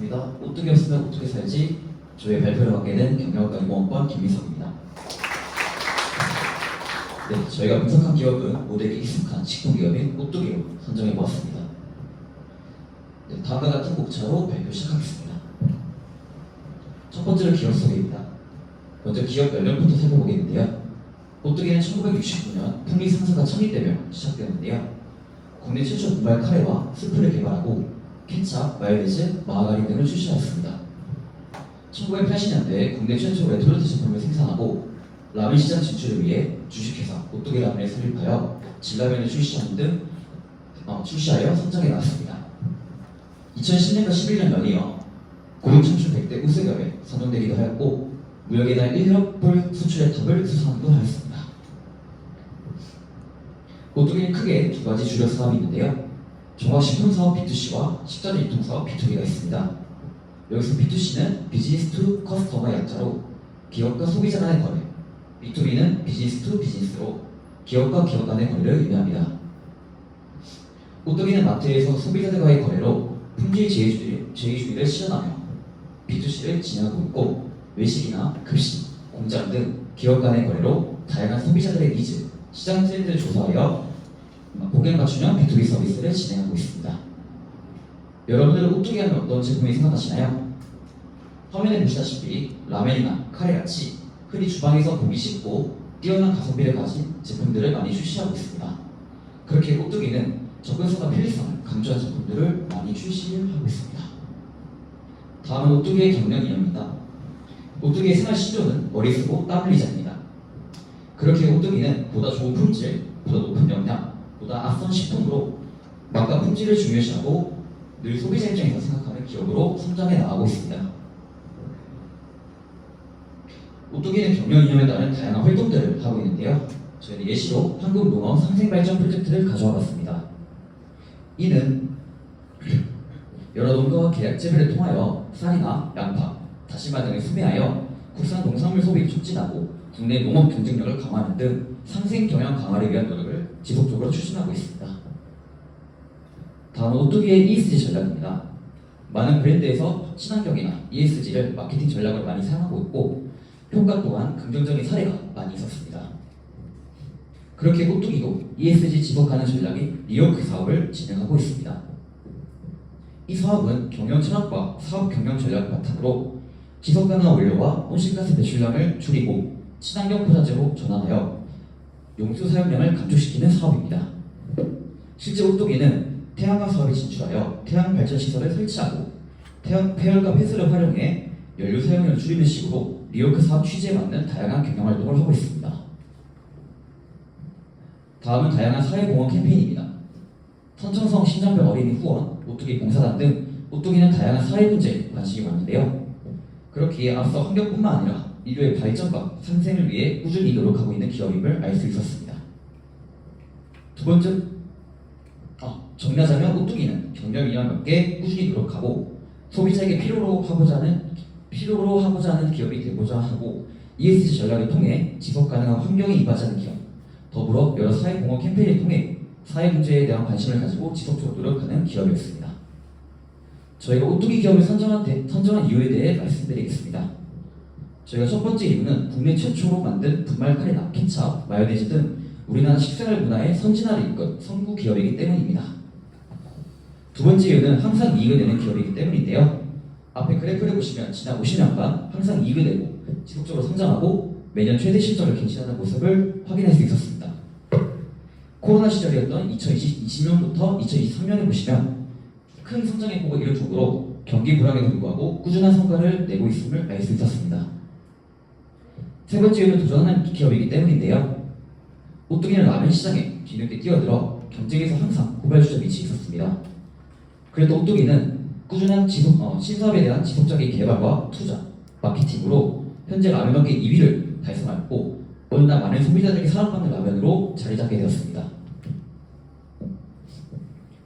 반갑습니다. 오뚜기 없으면 어떻게 살지? 저의 발표를 맡게 된 경영학과 임원권 김민석입니다. 네, 저희가 분석한 기업은 모두에게 익숙한 식품기업인 오뚜기로 선정해보았습니다. 네, 다음과 같은 목차로 발표 시작하겠습니다. 첫 번째로 기업 소개입니다. 먼저 기업 연령부터 살펴보겠는데요. 오뚜기는 1969년 풍리 상사가 창립되며 시작되었는데요. 국내 최초 분말 카레와 스프를 개발하고 케찹, 마요네즈, 마가린 등을 출시하였습니다. 1980년대 국내 최초 레토르트 제품을 생산하고 라면 시장 진출을 위해 주식회사 오뚜기 라면을 설립하여 진라면을 출시하여 성장해 나왔습니다. 2010년과 11년 연이어 고용 창출 100대 우수기업에 선정되기도 하였고 무역의 달 1억 불 수출의 탑을 수상하기도 하였습니다. 오뚜기는 크게 두 가지 주력 사업이 있는데요. 종합식품사업 B2C와 식자재 유통사업 B2B가 있습니다. 여기서 B2C는 비즈니스 투 커스터머의 약자로 기업과 소비자 간의 거래, B2B는 비즈니스 투 비즈니스로 기업과 기업 간의 거래를 의미합니다. 오뚜기는 마트에서 소비자들과의 거래로 품질 제휴주의를 실현하며 B2C를 진행하고 있고 외식이나 급식, 공장 등 기업 간의 거래로 다양한 소비자들의 니즈, 시장 트렌드를 조사하여 고객 맞춤형 B2B 서비스를 진행하고 있습니다. 여러분들은 오뚜기 하면 어떤 제품이 생각나시나요? 화면에 보시다시피 라면이나 카레같이 흔히 주방에서 보기 쉽고 뛰어난 가성비를 가진 제품들을 많이 출시하고 있습니다. 그렇게 오뚜기는 접근성과 편리성을 강조한 제품들을 많이 출시하고 있습니다. 다음은 오뚜기의 경영 이념입니다. 오뚜기의 생활 신조는 머리 쓰고 땀 흘리자입니다. 그렇게 오뚜기는 보다 좋은 품질, 보다 높은 영양, 보다 앞선 식품으로 맛과 품질을 중요시하고 늘 소비자 입장에서 생각하는 기업으로 성장해 나가고 있습니다. 오뚜기는 경영 이념에 따른 다양한 활동들을 하고 있는데요. 저희는 예시로 한국농업 상생발전 프로젝트를 가져와 봤습니다. 이는 여러 농가와 계약 재배를 통하여 쌀이나 양파, 다시마 등을 수매하여 국산 농산물 소비를 촉진하고 국내 농업 경쟁력을 강화하는 등 상생 경영 강화를 위한 노력을 지속적으로 추진하고 있습니다. 다음은 오뚜기의 ESG 전략입니다. 많은 브랜드에서 친환경이나 ESG를 마케팅 전략으로 많이 사용하고 있고 효과 또한 긍정적인 사례가 많이 있었습니다. 그렇게 오뚜기도 ESG 지속가능 전략인 리워크 사업을 진행하고 있습니다. 이 사업은 경영 철학과 사업 경영 전략을 바탕으로 지속가능한 원료와 온실가스 배출량을 줄이고 친환경 포장재로 전환하여 용수 사용량을 감축시키는 사업입니다. 실제 오뚜기는 태양광 사업에 진출하여 태양 발전 시설을 설치하고 폐열과 폐수를 활용해 연료 사용량을 줄이는 식으로 리워크 사업 취지에 맞는 다양한 경영 활동을 하고 있습니다. 다음은 다양한 사회공헌 캠페인입니다. 선천성 심장병 어린이 후원, 오뚜기 봉사단 등 오뚜기는 다양한 사회 문제에 관심이 많은데요. 그렇기에 앞서 환경뿐만 아니라 인류의 발전과 상생을 위해 꾸준히 노력하고 있는 기업임을 알 수 있었습니다. 두 번째, 정리하자면 오뚜기는 경영 이념에 맞게 꾸준히 노력하고 소비자에게 필요로 하고자 하는 기업이 되고자 하고 ESG 전략을 통해 지속 가능한 환경에 임하자는 기업, 더불어 여러 사회공헌 캠페인을 통해 사회 문제에 대한 관심을 가지고 지속적으로 노력하는 기업이었습니다. 저희가 오뚜기 기업을 선정한 이유에 대해 말씀드리겠습니다. 저희가 첫 번째 이유는 국내 최초로 만든 분말 카레나 케찹, 마요네즈 등 우리나라 식생활 문화의 선진화를 이끈 선구 기업이기 때문입니다. 두 번째 이유는 항상 이익을 내는 기업이기 때문인데요. 앞에 그래프를 보시면 지난 50년간 항상 이익을 내고 지속적으로 성장하고 매년 최대 실적을 갱신하는 모습을 확인할 수 있었습니다. 코로나 시절이었던 2020년부터 2023년을 보시면 큰 성장의 폭을 이룰 정도로 경기 불황에도 불구하고 꾸준한 성과를 내고 있음을 알 수 있었습니다. 세 번째 이유는 도전하는 기업이기 때문인데요. 오뚜기는 라면 시장에 뒤늦게 뛰어들어 경쟁에서 항상 고발주자 위치에 있었습니다. 그래도 오뚜기는 꾸준한 신사업에 대한 지속적인 개발과 투자, 마케팅으로 현재 라면 업계 2위를 달성하였고 어느 날 많은 소비자들에게 사랑받는 라면으로 자리 잡게 되었습니다.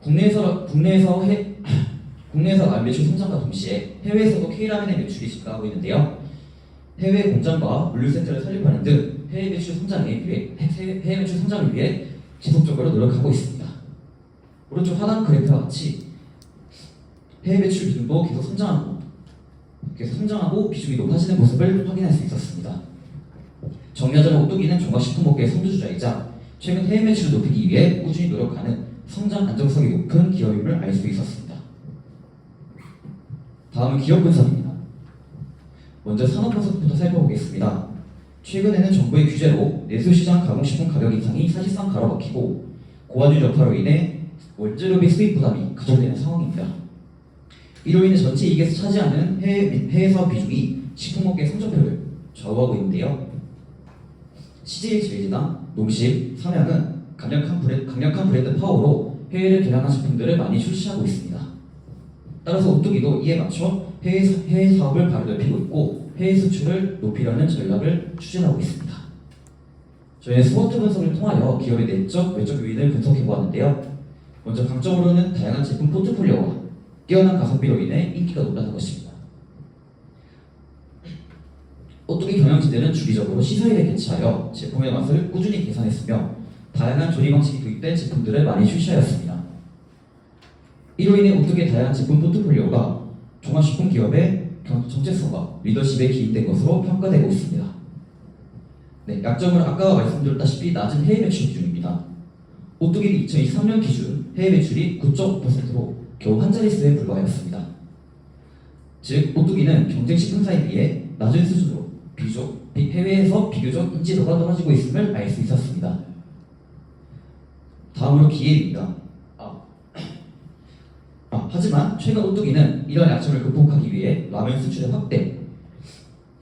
국내에서 라면 매출 성장과 동시에 해외에서도 K라면의 매출이 증가하고 있는데요. 해외 공장과 물류센터를 설립하는 등 해외 매출 성장을 위해 지속적으로 노력하고 있습니다. 오른쪽 하단 그래프와 같이 해외 매출 비중도 계속 성장하고 비중이 높아지는 모습을 확인할 수 있었습니다. 정리하자면 오뚜기는 종합식품업계의 선두주자이자 최근 해외 매출을 높이기 위해 꾸준히 노력하는 성장 안정성이 높은 기업임을 알 수 있었습니다. 다음은 기업 분석입니다. 먼저 산업 분석부터 살펴보겠습니다. 최근에는 정부의 규제로 내수시장 가공식품 가격 인상이 사실상 가로막히고 고환율 여파로 인해 원재료비 수입 부담이 가중되는 상황입니다. 이로 인해 전체 이익에서 차지하는 해외 사업 비중이 식품업계 성적표를 좌우하고 있는데요. CJ 농심, 삼양은 강력한 브랜드 파워로 해외를 개량한 제품들을 많이 출시하고 있습니다. 따라서 오뚜기도 이에 맞춰 해외 사업을 바로 넓히고 있고 해외 수출을 높이려는 전략을 추진하고 있습니다. 저희는 스포트 분석을 통하여 기업의 내적, 외적 요인을 분석해 보았는데요. 먼저 강점으로는 다양한 제품 포트폴리오와 뛰어난 가성비로 인해 인기가 높다는 것입니다. 오뚜기 경영진들은 주기적으로 시사일에 개최하여 제품의 맛을 꾸준히 개선했으며 다양한 조리 방식이 도입된 제품들을 많이 출시하였습니다. 이로 인해 오뚜기의 다양한 제품 포트폴리오가 종합식품 기업의 정체성과 리더십에 기인된 것으로 평가되고 있습니다. 네, 약점은 아까 말씀드렸다시피 낮은 해외 매출 기준입니다. 오뚜기는 2023년 기준 해외 매출이 9.5%로 겨우 한 자릿수에 불과하였습니다. 즉, 오뚜기는 경쟁식품사에 비해 낮은 수준으로 해외에서 비교적 인지도가 떨어지고 있음을 알 수 있었습니다. 다음으로 기회입니다. 하지만 최근 오뚜기는 이런 약점을 극복하기 위해 라면 수출의 확대,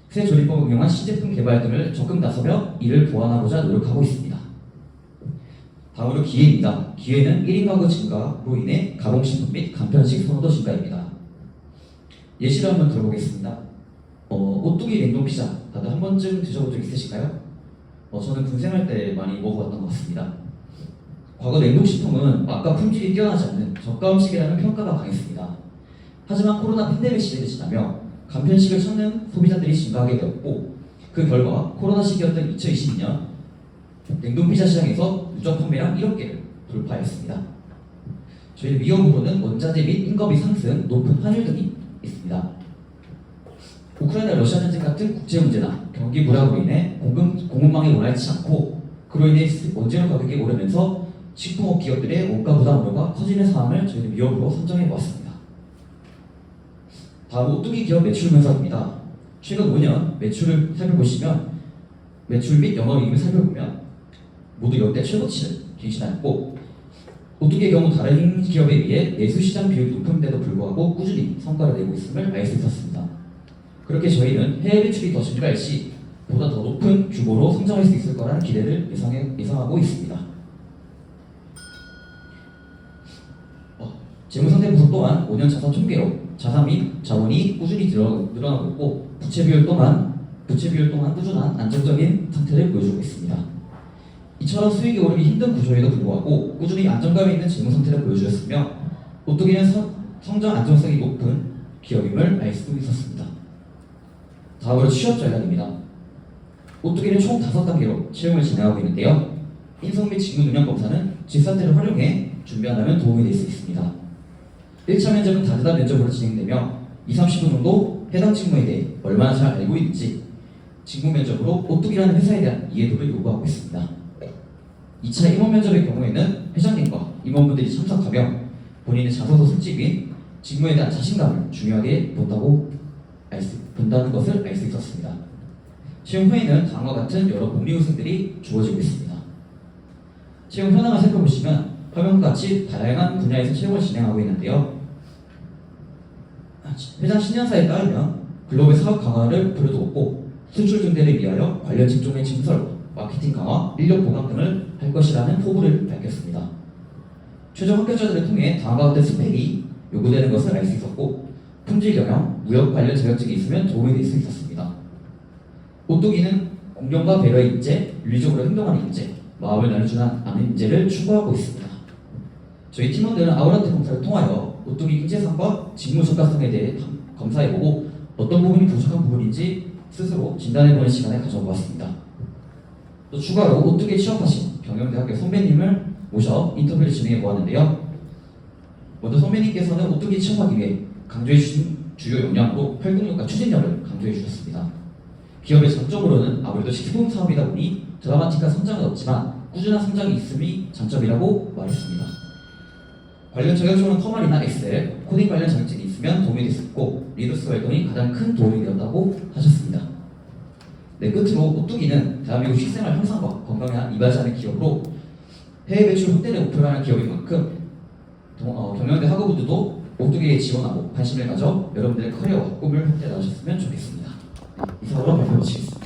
새 조리법을 이용한 신제품 개발 등을 적극 나서며 이를 보완하고자 노력하고 있습니다. 다음으로 기회입니다. 기회는 1인 가구 증가로 인해 가공식품 및 간편식 선호도 증가입니다. 예시를 한번 들어보겠습니다. 오뚜기 냉동 피자 다들 한 번쯤 드셔본 적 있으실까요? 저는 군생활 때 많이 먹어봤던 것 같습니다. 과거 냉동식품은 맛과 품질이 뛰어나지 않는 저가 음식이라는 평가가 강했습니다. 하지만 코로나 팬데믹 시대를 지나며 간편식을 찾는 소비자들이 증가하게 되었고 그 결과 코로나 시기였던 2022년 냉동 피자 시장에서 누적 판매량 1억 개를 돌파했습니다. 저희는 위험으로는 원자재 및 인건비 상승, 높은 환율 등이 있습니다. 우크라이나 러시아 전쟁 같은 국제 문제나 경기 불황으로 인해 공급망이 원활치 않고 그로 인해 원재료 가격이 오르면서 식품업 기업들의 원가 부담 우려가 커지는 상황을 저희는 위험으로 선정해 보았습니다. 다음 오뚜기 기업 매출 분석입니다. 최근 5년 매출을 살펴보시면 매출 및 영업이익을 살펴보면 모두 역대 최고치를 갱신하였고 오뚜기의 경우 다른 기업에 비해 내수시장 비율이 높은데도 불구하고 꾸준히 성과를 내고 있음을 알 수 있었습니다. 그렇게 저희는 해외 매출이 더 증가할 시 보다 더 높은 규모로 성장할 수 있을 거라는 기대를 예상하고 있습니다. 재무상태 분석 또한 5년 자산 총계로 자산 및 자본이 꾸준히 늘어나고 있고 부채 비율 또한 꾸준한 안정적인 상태를 보여주고 있습니다. 이처럼 수익이 오르기 힘든 구조에도 불구하고 꾸준히 안정감 있는 재무 상태를 보여주었으며 오뚜기는 성장 안정성이 높은 기업임을 알 수 있었습니다. 다음으로 취업 전략입니다. 오뚜기는 총 5단계로 채용을 진행하고 있는데요. 인성 및 직무 능력 검사는 질산태를 활용해 준비한다면 도움이 될 수 있습니다. 1차 면접은 다재다 면접으로 진행되며 20-30분 정도 해당 직무에 대해 얼마나 잘 알고 있는지 직무 면접으로 오뚜기라는 회사에 대한 이해도를 요구하고 있습니다. 2차 임원 면접의 경우에는 회장님과 임원분들이 참석하며 본인의 자소서 솔직 및 직무에 대한 자신감을 중요하게 본다는 것을 알 수 있었습니다. 채용 후에는 다음과 같은 여러 복리 우승들이 주어지고 있습니다. 채용 현황을 살펴보시면 화면과 같이 다양한 분야에서 채용을 진행하고 있는데요. 회장 신년사에 따르면 글로벌 사업 강화를 목표로 두었고 수출 증대를 위하여 관련 직종의 증설, 마케팅 강화, 인력 보강 등을 할 것이라는 포부를 밝혔습니다. 최종 합격자들을 통해 다음과 같은 스펙이 요구되는 것을 알 수 있었고 품질 경영, 무역 관련 자격증이 있으면 도움이 될 수 있었습니다. 오뚜기는 공정과 배려의 인재, 윤리적으로 행동하는 인재, 마음을 나눠주는 아는 인재를 추구하고 있습니다. 저희 팀원들은 아우라트 검사를 통하여 오뚜기 인재상과 직무 적합성에 대해 검사해보고 어떤 부분이 부족한 부분인지 스스로 진단해보는 시간을 가져보았습니다. 또 추가로 오뚜기에 취업하신 경영대학교 선배님을 모셔 인터뷰를 진행해보았는데요. 먼저 선배님께서는 오뚜기에 취업하기 위해 강조해 주신 주요 역량으로 활동력과 추진력을 강조해 주셨습니다. 기업의 장점으로는 아무래도 시스템 사업이다 보니 드라마틱한 성장은 없지만 꾸준한 성장이 있음이 장점이라고 말했습니다. 관련 자격증은 커먼이나 엑셀, 코딩 관련 자격증이 있으면 도움이 됐었고 리더스 활동이 가장 큰 도움이 되었다고 하셨습니다. 네, 끝으로 오뚜기는 대한민국 식생활 향상과 건강에 이바지하는 기업으로 해외 배출 확대를 목표로 하는 기업인 만큼 경영대 학우분들도 오뚜기에 지원하고 관심을 가져 여러분들의 커리어와 꿈을 확대 나누셨으면 좋겠습니다. 이상으로 발표 마치겠습니다.